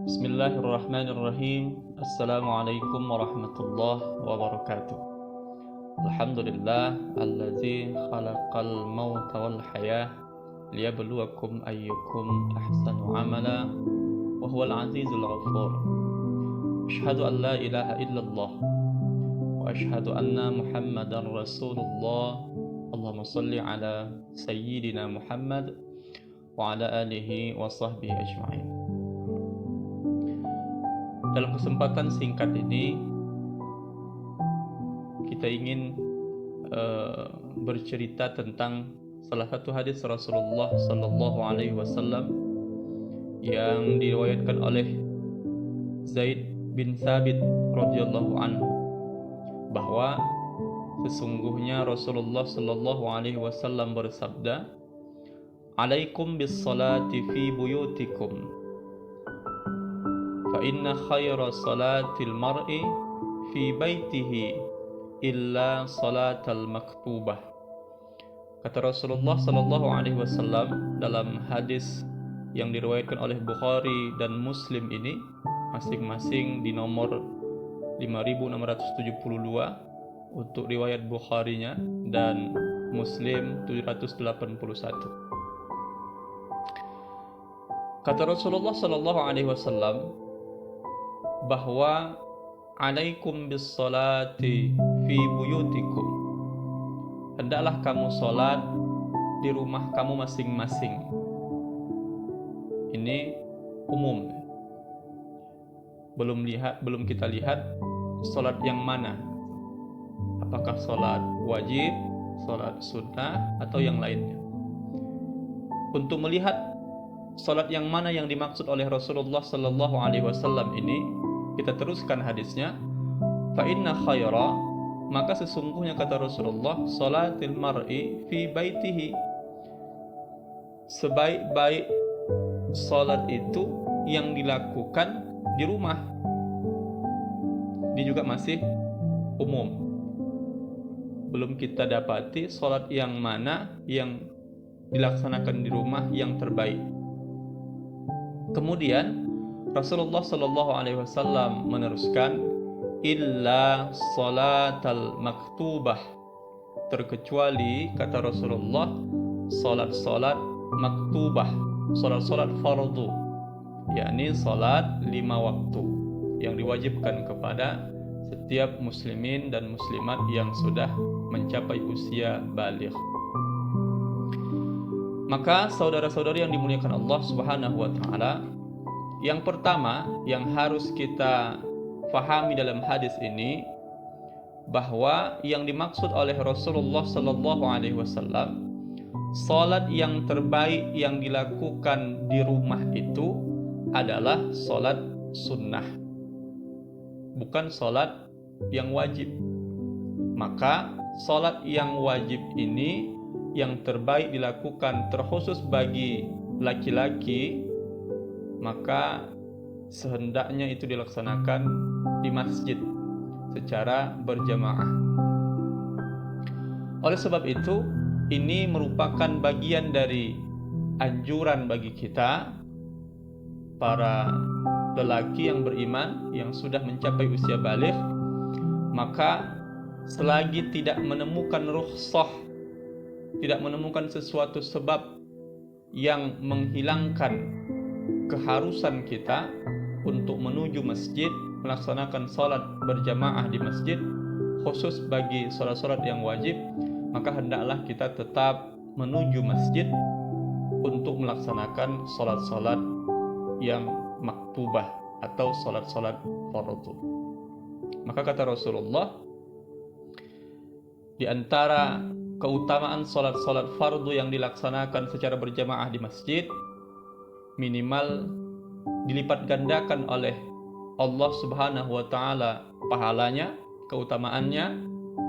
Bismillahirrahmanirrahim. Assalamualaikum warahmatullahi wabarakatuh. Alhamdulillah allazi khalaqal mauta wal hayah liyabluwakum ayyukum ahsanu amala wa huwal azizul ghafur. Asyhadu an la ilaha illallah wa asyhadu anna Muhammadan Rasulullah. Allahumma shalli ala sayyidina Muhammad wa ala alihi wa sahbihi ajma'in. Dalam kesempatan singkat ini kita ingin bercerita tentang salah satu hadis Rasulullah Sallallahu Alaihi Wasallam yang diriwayatkan oleh Zaid bin Thabit radhiyallahu anhu, bahwa sesungguhnya Rasulullah Sallallahu Alaihi Wasallam bersabda, "Alaikum bis salati fi buyutikum. Fa inna khaira salatil mar'i fi baitihi illa salatal maktubah." Kata Rasulullah sallallahu alaihi wasallam dalam hadis yang diriwayatkan oleh Bukhari dan Muslim ini, masing-masing di nomor 5672 untuk riwayat Bukharinya dan Muslim 781. Kata Rasulullah sallallahu alaihi wasallam bahwa alaikum bis salati fi buyutikum, hendaklah kamu salat di rumah kamu masing-masing. Ini umum. Belum kita lihat salat yang mana. Apakah salat wajib, salat sunnah atau yang lainnya. Untuk melihat salat yang mana yang dimaksud oleh Rasulullah sallallahu alaihi wasallam ini, kita teruskan hadisnya. Fa inna khaira, maka sesungguhnya kata Rasulullah, salatil mar'i fi baitihi, sebaik-baik salat itu yang dilakukan di rumah. Ini juga masih umum. Belum kita dapati salat yang mana yang dilaksanakan di rumah yang terbaik. Kemudian Rasulullah Sallallahu Alaihi Wasallam meneruskan, illa salatal maktubah, terkecuali kata Rasulullah salat-salat maktubah, salat-salat fardu, yakni salat 5 waktu yang diwajibkan kepada setiap muslimin dan muslimat yang sudah mencapai usia baligh. Maka saudara-saudari yang dimuliakan Allah Subhanahu wa taala, yang pertama yang harus kita fahami dalam hadis ini, bahwa yang dimaksud oleh Rasulullah sallallahu alaihi wasallam, salat yang terbaik yang dilakukan di rumah itu adalah salat sunnah, bukan salat yang wajib. Maka salat yang wajib ini yang terbaik dilakukan terkhusus bagi laki-laki, maka sehendaknya itu dilaksanakan di masjid secara berjamaah. Oleh sebab itu, ini merupakan bagian dari anjuran bagi kita, para lelaki yang beriman yang sudah mencapai usia baligh, maka selagi tidak menemukan rukhsah, tidak menemukan sesuatu sebab yang menghilangkan keharusan kita untuk menuju masjid, melaksanakan salat berjamaah di masjid, khusus bagi salat-salat yang wajib, maka hendaklah kita tetap menuju masjid untuk melaksanakan salat-salat yang maktubah atau salat-salat fardu. Maka kata Rasulullah, di antara keutamaan salat-salat fardu yang dilaksanakan secara berjamaah di masjid, minimal dilipat gandakan oleh Allah Subhanahu wa taala pahalanya, keutamaannya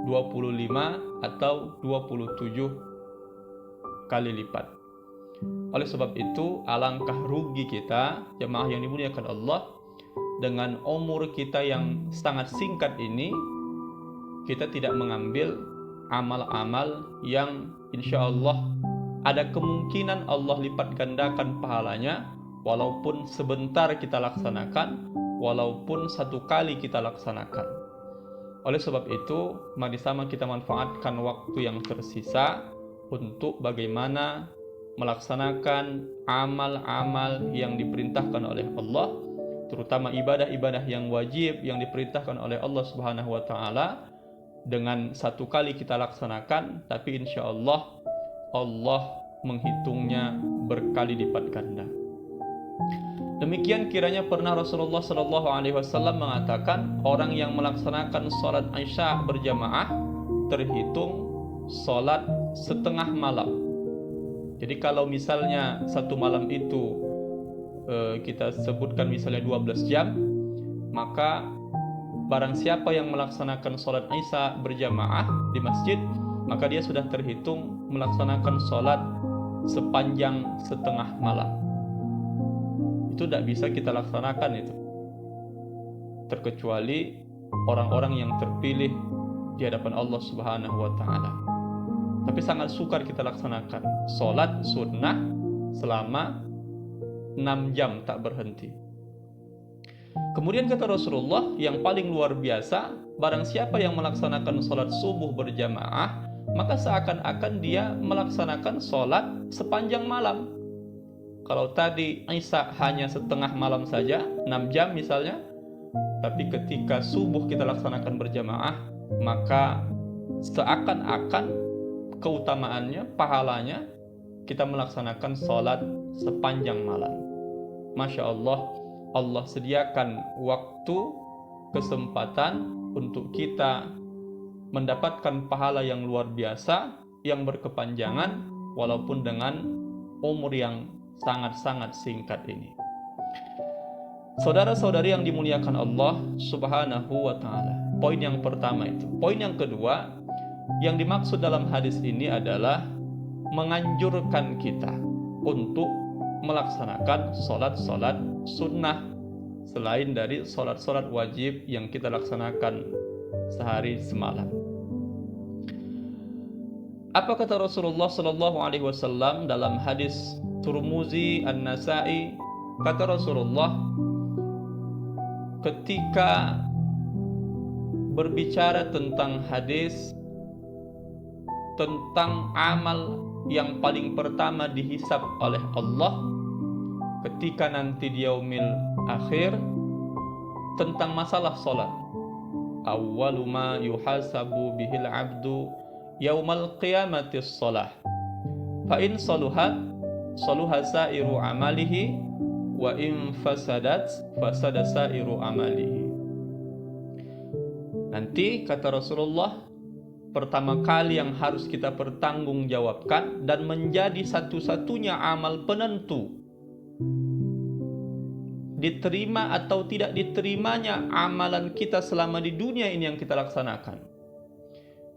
25 atau 27 kali lipat. Oleh sebab itu, alangkah rugi kita jemaah yang dimuliakan Allah, dengan umur kita yang sangat singkat ini, kita tidak mengambil amal-amal yang insya Allah ada kemungkinan Allah lipat gandakan pahalanya walaupun sebentar kita laksanakan, walaupun satu kali kita laksanakan. Oleh sebab itu, mari sama kita manfaatkan waktu yang tersisa untuk bagaimana melaksanakan amal-amal yang diperintahkan oleh Allah, terutama ibadah-ibadah yang wajib yang diperintahkan oleh Allah Subhanahu wa taala. Dengan satu kali kita laksanakan, tapi insya Allah menghitungnya berkali lipat ganda. Demikian kiranya pernah Rasulullah Shallallahu Alaihi Wasallam mengatakan, orang yang melaksanakan sholat Isya berjamaah terhitung sholat setengah malam. Jadi kalau misalnya satu malam itu kita sebutkan misalnya 12 jam, maka barang siapa yang melaksanakan sholat Isya berjamaah di masjid, maka dia sudah terhitung melaksanakan sholat sepanjang setengah malam. Itu tidak bisa kita laksanakan itu, terkecuali orang-orang yang terpilih di hadapan Allah Subhanahu wa taala. Tapi sangat sukar kita laksanakan sholat sunnah selama 6 jam tak berhenti. Kemudian kata Rasulullah, yang paling luar biasa, barang siapa yang melaksanakan sholat subuh berjamaah, maka seakan-akan dia melaksanakan sholat sepanjang malam. Kalau tadi Isya hanya setengah malam saja, 6 jam misalnya, tapi ketika subuh kita laksanakan berjamaah, maka seakan-akan keutamaannya, pahalanya, kita melaksanakan sholat sepanjang malam. Masya Allah, Allah sediakan waktu, kesempatan untuk kita mendapatkan pahala yang luar biasa, yang berkepanjangan, walaupun dengan umur yang sangat-sangat singkat ini. Saudara-saudari yang dimuliakan Allah Subhanahu wa ta'ala, poin yang pertama itu. Poin yang kedua, yang dimaksud dalam hadis ini adalah menganjurkan kita untuk melaksanakan sholat-sholat sunnah selain dari sholat-sholat wajib yang kita laksanakan sehari semalam. Apa kata Rasulullah Sallallahu Alaihi Wasallam dalam hadis Tirmidzi An-Nasa'i? Kata Rasulullah, ketika berbicara tentang hadis tentang amal yang paling pertama dihisab oleh Allah ketika nanti di yaumil akhir, tentang masalah salat. Awwalu ma yuhasabu bihil abdu yaumal qiyamati shalah. Fa in saluhat saluha sairu amalihi wa in fasadat fasada sairu amalihi. Nanti kata Rasulullah, pertama kali yang harus kita pertanggungjawabkan dan menjadi satu-satunya amal penentu diterima atau tidak diterimanya amalan kita selama di dunia ini yang kita laksanakan.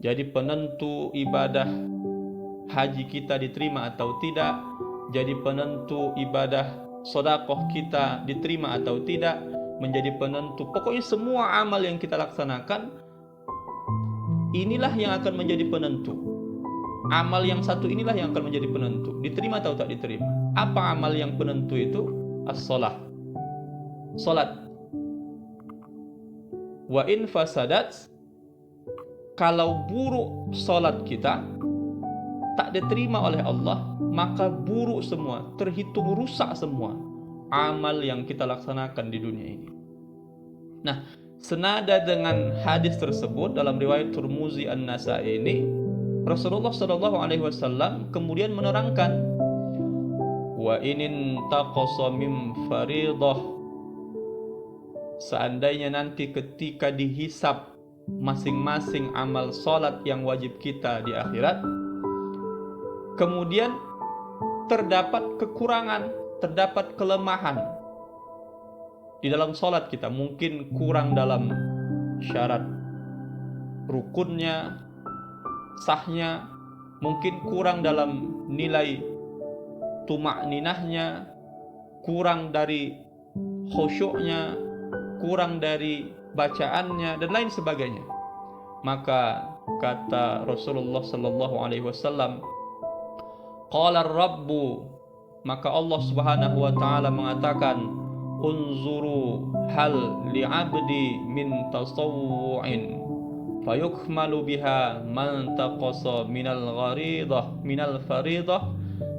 Jadi penentu ibadah haji kita diterima atau tidak, jadi penentu ibadah sedekah kita diterima atau tidak, menjadi penentu pokoknya semua amal yang kita laksanakan, inilah yang akan menjadi penentu. Amal yang satu inilah yang akan menjadi penentu, diterima atau tak diterima. Apa amal yang penentu itu? As-shalah, salat. Wa in fasadat, kalau buruk salat kita, tak diterima oleh Allah, maka buruk semua, terhitung rusak semua amal yang kita laksanakan di dunia ini. Nah, senada dengan hadis tersebut dalam riwayat Tirmidzi An-Nasa'i ini, Rasulullah Shallallahu Alaihi Wasallam kemudian menerangkan, wa inin taqasa min faridah, seandainya nanti ketika dihisab masing-masing amal salat yang wajib kita di akhirat, kemudian terdapat kekurangan, terdapat kelemahan di dalam salat kita, mungkin kurang dalam syarat rukunnya, sahnya, mungkin kurang dalam nilai tumakninahnya, kurang dari khusyuknya, kurang dari bacaannya, dan lain sebagainya. Maka kata Rasulullah sallallahu alaihi wasallam, qala ar-rabbu maka Allah Subhanahu wa taala mengatakan, unzuru hal li'abdi min tasawwu'in fayukmalu biha man taqasa minal faridah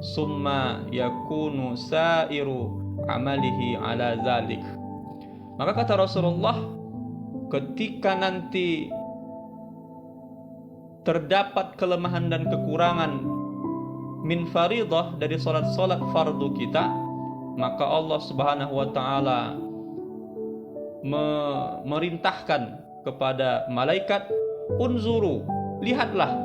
summa yakunu sairu amalihi ala zalik. Maka kata Rasulullah, ketika nanti terdapat kelemahan dan kekurangan min faridah dari salat-salat fardu kita, maka Allah Subhanahu wa taala memerintahkan kepada malaikat, unzuru, lihatlah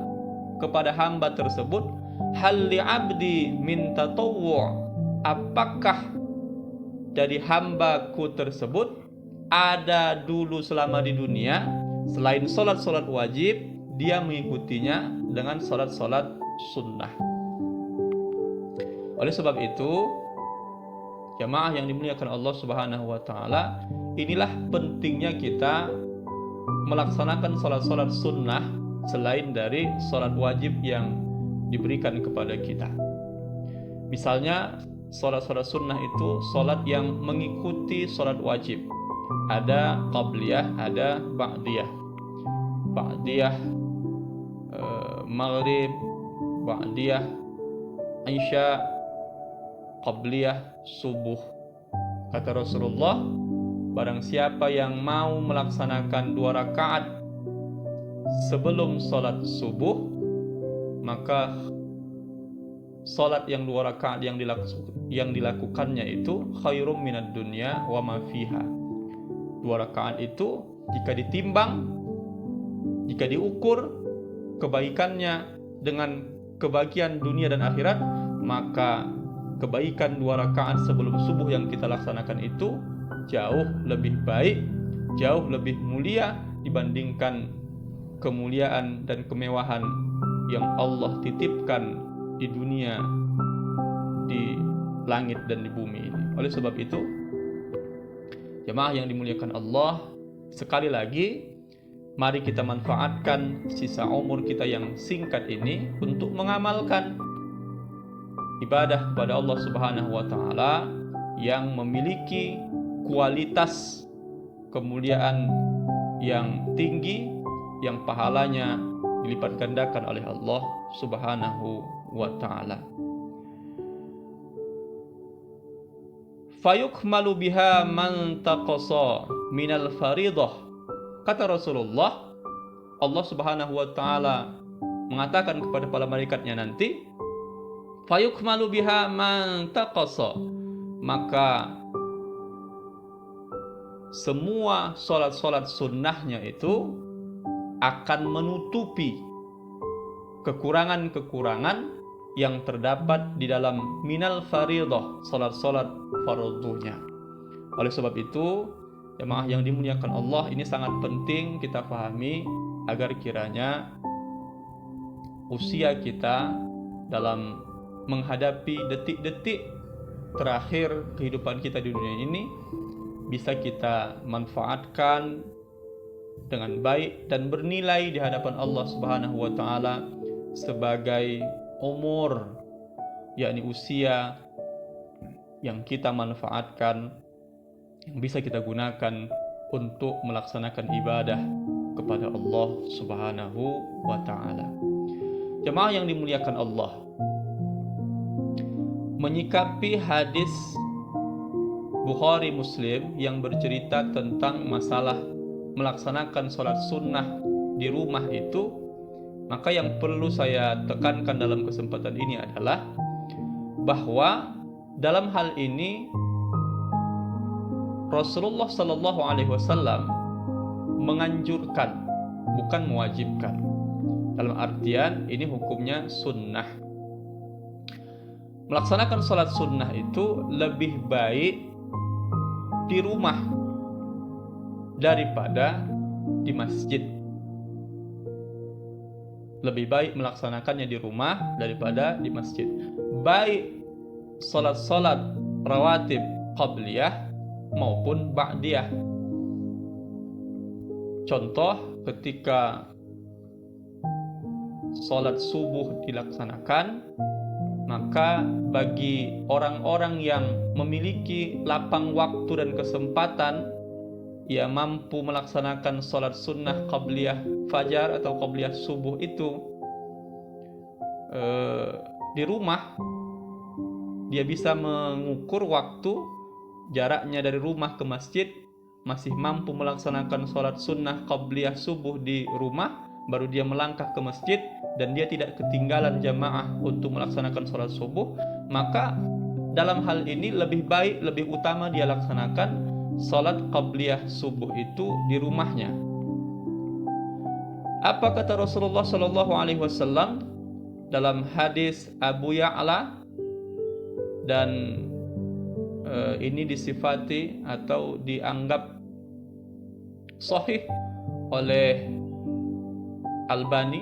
kepada hamba tersebut, hal li'abdi min tatawwu', apakah dari hambaku tersebut ada dulu selama di dunia selain salat-salat wajib dia mengikutinya dengan salat-salat sunnah. Oleh sebab itu, jamaah yang dimuliakan Allah Subhanahu wa taala, inilah pentingnya kita melaksanakan salat-salat sunnah selain dari salat wajib yang diberikan kepada kita. Misalnya, salat-salat sunnah itu salat yang mengikuti salat wajib. Ada qabliyah, ada ba'diyah. Ba'diyah maghrib, ba'diyah isya, qabliyah subuh. Kata Rasulullah, barang siapa yang mau melaksanakan 2 rakaat sebelum salat subuh, maka salat yang 2 rakaat yang dilakukannya itu khairum minad dunya wa ma fiha. 2 rakaat itu jika ditimbang, jika diukur kebaikannya dengan kebahagiaan dunia dan akhirat, maka kebaikan 2 rakaat sebelum subuh yang kita laksanakan itu jauh lebih baik, jauh lebih mulia dibandingkan kemuliaan dan kemewahan yang Allah titipkan di dunia, di langit dan di bumi ini. Oleh sebab itu, jemaah yang dimuliakan Allah, sekali lagi mari kita manfaatkan sisa umur kita yang singkat ini untuk mengamalkan ibadah kepada Allah Subhanahu wa taala yang memiliki kualitas kemuliaan yang tinggi, yang pahalanya dilipat gandakan oleh Allah Subhanahu wa taala. Fayukmalu biha man taqasa minal faridah. Kata Rasulullah, Allah Subhanahu wa taala mengatakan kepada para malaikatnya nanti, fayukmalu biha man taqasa, maka semua salat-salat sunnahnya itu akan menutupi kekurangan-kekurangan yang terdapat di dalam minal faridah, salat-salat fardunya. Oleh sebab itu, jemaah yang dimuliakan Allah, ini sangat penting kita pahami agar kiranya usia kita dalam menghadapi detik-detik terakhir kehidupan kita di dunia ini bisa kita manfaatkan dengan baik dan bernilai di hadapan Allah Subhanahu wa taala sebagai umur, yakni usia yang kita manfaatkan, yang bisa kita gunakan untuk melaksanakan ibadah kepada Allah Subhanahu wa taala. Jemaah yang dimuliakan Allah, menyikapi hadis Bukhari Muslim yang bercerita tentang masalah melaksanakan sholat sunnah di rumah itu, maka yang perlu saya tekankan dalam kesempatan ini adalah bahwa dalam hal ini Rasulullah Sallallahu Alaihi Wasallam menganjurkan, bukan mewajibkan. Dalam artian ini hukumnya sunnah. Melaksanakan sholat sunnah itu lebih baik di rumah daripada di masjid. Lebih baik melaksanakannya di rumah daripada di masjid. Baik salat-salat rawatib qabliyah maupun ba'diyah. Contoh, ketika salat subuh dilaksanakan, Maka bagi orang-orang yang memiliki lapang waktu dan kesempatan, ia mampu melaksanakan sholat sunnah qabliyah fajar atau qabliyah subuh itu di rumah. Dia bisa mengukur waktu, jaraknya dari rumah ke masjid, masih mampu melaksanakan sholat sunnah qabliyah subuh di rumah, baru dia melangkah ke masjid dan dia tidak ketinggalan jamaah untuk melaksanakan sholat subuh, maka dalam hal ini lebih baik, lebih utama dia laksanakan sholat qabliyah subuh itu di rumahnya. Apa kata Rasulullah Shallallahu Alaihi Wasallam dalam hadis Abu Ya'la, dan ini disifati atau dianggap sahih oleh Albani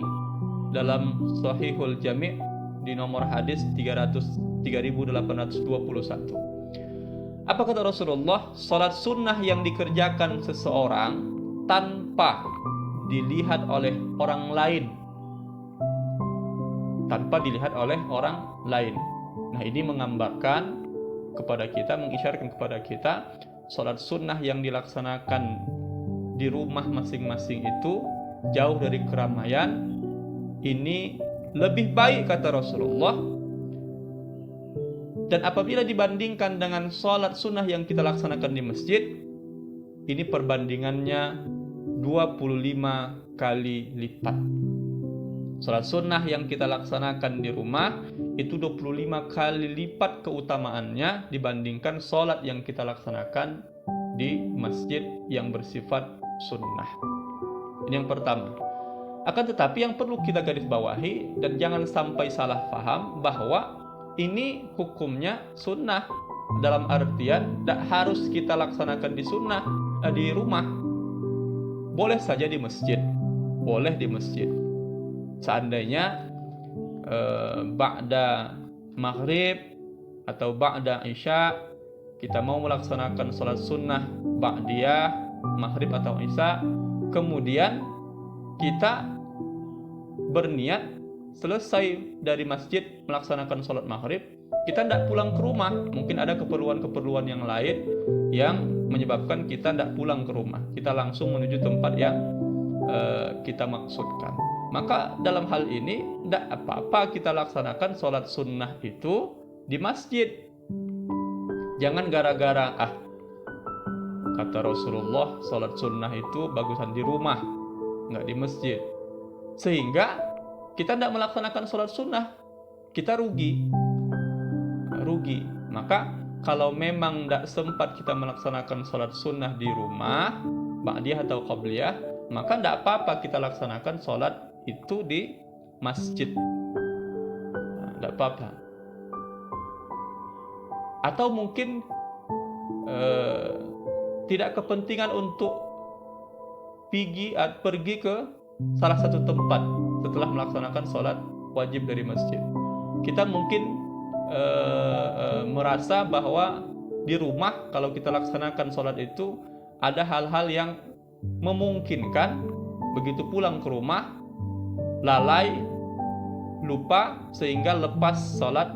dalam Sahihul Jami' di nomor hadis 3821. Apa kata Rasulullah? Salat sunnah yang dikerjakan seseorang tanpa dilihat oleh orang lain, Nah, ini menggambarkan kepada kita, mengisyaratkan kepada kita, salat sunnah yang dilaksanakan di rumah masing-masing itu jauh dari keramaian, ini lebih baik kata Rasulullah. Dan apabila dibandingkan dengan salat sunnah yang kita laksanakan di masjid, ini perbandingannya 25 kali lipat. Salat sunnah yang kita laksanakan di rumah itu 25 kali lipat keutamaannya dibandingkan salat yang kita laksanakan di masjid yang bersifat sunnah. Ini yang pertama. Akan tetapi yang perlu kita garis bawahi dan jangan sampai salah paham bahwa ini hukumnya sunnah, dalam artian tidak harus kita laksanakan di rumah. Boleh saja di masjid, boleh di masjid. Seandainya ba'da maghrib atau ba'da isya kita mau melaksanakan sholat sunnah ba'diyah maghrib atau isya, kemudian kita berniat selesai dari masjid melaksanakan sholat maghrib, kita tidak pulang ke rumah. Mungkin ada keperluan-keperluan yang lain yang menyebabkan kita tidak pulang ke rumah, kita langsung menuju tempat yang kita maksudkan. Maka dalam hal ini tidak apa-apa kita laksanakan sholat sunnah itu di masjid. Jangan gara-gara kata Rasulullah sholat sunnah itu bagusan di rumah, nggak di masjid, sehingga kita tidak melaksanakan sholat sunnah, kita rugi. Maka kalau memang tidak sempat kita melaksanakan sholat sunnah di rumah ba'diyah atau qabliyah, maka tidak apa-apa kita laksanakan sholat itu di masjid, tidak apa-apa. Atau mungkin tidak kepentingan untuk pergi ke salah satu tempat setelah melaksanakan sholat wajib dari masjid. Kita mungkin merasa bahwa di rumah kalau kita laksanakan sholat itu ada hal-hal yang memungkinkan begitu pulang ke rumah lalai, lupa, sehingga lepas sholat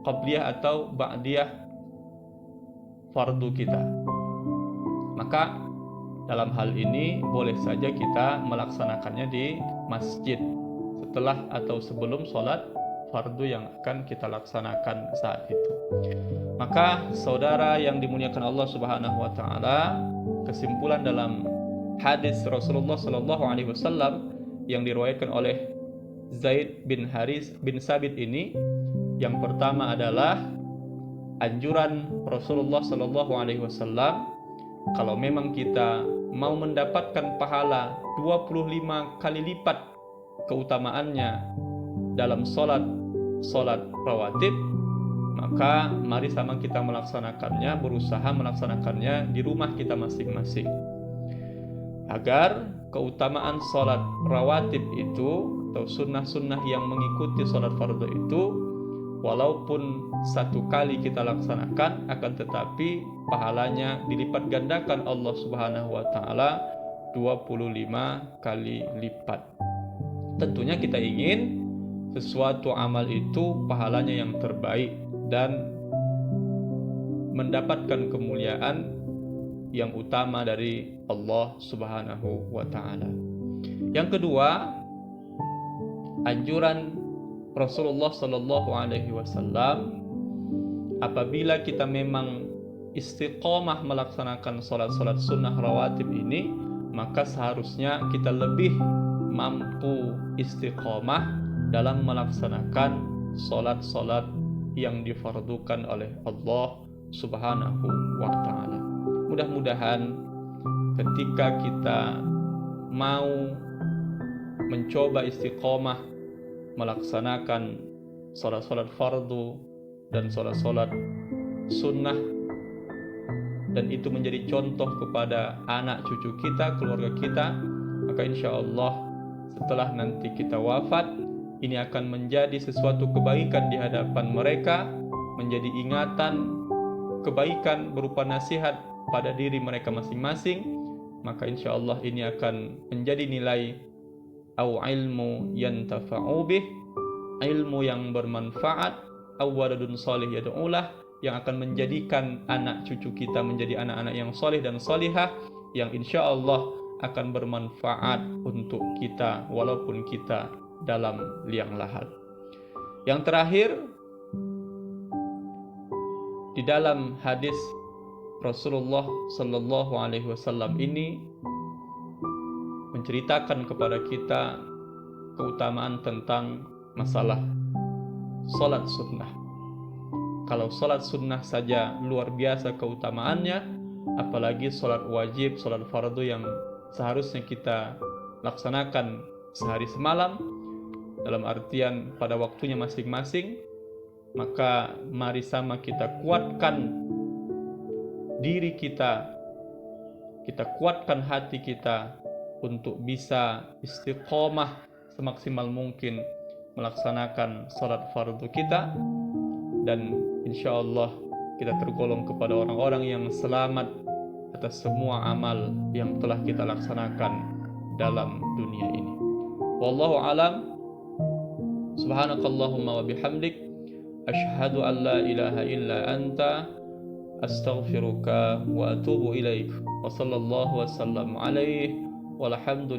qabliyah atau ba'diyah fardu kita. Maka dalam hal ini boleh saja kita melaksanakannya di masjid setelah atau sebelum sholat fardu yang akan kita laksanakan saat itu. Maka saudara yang dimuliakan Allah Subhanahu wa taala, kesimpulan dalam hadis Rasulullah sallallahu alaihi wasallam yang diriwayatkan oleh Zaid bin Haris bin Sabit ini, yang pertama adalah anjuran Rasulullah sallallahu alaihi wasallam, kalau memang kita mau mendapatkan pahala 25 kali lipat keutamaannya dalam sholat rawatib, maka mari sama kita melaksanakannya, berusaha melaksanakannya di rumah kita masing-masing, agar keutamaan sholat rawatib itu atau sunnah-sunnah yang mengikuti sholat fardu itu, walaupun satu kali kita laksanakan, akan tetapi pahalanya dilipat gandakan Allah Subhanahu wa taala 25 kali lipat. Tentunya kita ingin sesuatu amal itu pahalanya yang terbaik dan mendapatkan kemuliaan yang utama dari Allah Subhanahu wa taala. Yang kedua, anjuran Rasulullah sallallahu alaihi wasallam, apabila kita memang istiqomah melaksanakan salat-salat sunnah rawatib ini, maka seharusnya kita lebih mampu istiqomah dalam melaksanakan salat-salat yang difardukan oleh Allah Subhanahu wa taala. Mudah-mudahan ketika kita mau mencoba istiqomah melaksanakan salat-salat fardu dan salat-salat sunnah, dan itu menjadi contoh kepada anak cucu kita, keluarga kita, maka insya Allah setelah nanti kita wafat, ini akan menjadi sesuatu kebaikan di hadapan mereka, menjadi ingatan kebaikan berupa nasihat pada diri mereka masing-masing. Maka insya Allah ini akan menjadi nilai au ilmu yantafa'u bih, ilmu yang bermanfaat, au waladun salih yad'ulah, yang akan menjadikan anak cucu kita menjadi anak-anak yang soleh dan solihah, yang insya Allah akan bermanfaat untuk kita walaupun kita dalam liang lahat. Yang terakhir, di dalam hadis Rasulullah sallallahu alaihi wasallam ini menceritakan kepada kita keutamaan tentang masalah salat sunnah. Kalau salat sunnah saja luar biasa keutamaannya, apalagi salat wajib, salat fardu yang seharusnya kita laksanakan sehari semalam, dalam artian pada waktunya masing-masing. Maka mari sama kita kuatkan diri kita kuatkan hati kita untuk bisa istiqomah semaksimal mungkin melaksanakan salat fardu kita, dan insya Allah kita tergolong kepada orang-orang yang selamat atas semua amal yang telah kita laksanakan dalam dunia ini. Wallahu alam. Subhanakallahumma wa bihamdik, asyhadu an la ilaha illa anta, astaghfiruka wa atubu ilaik. Wa sallallahu wa sallam alaihi walhamdulillah.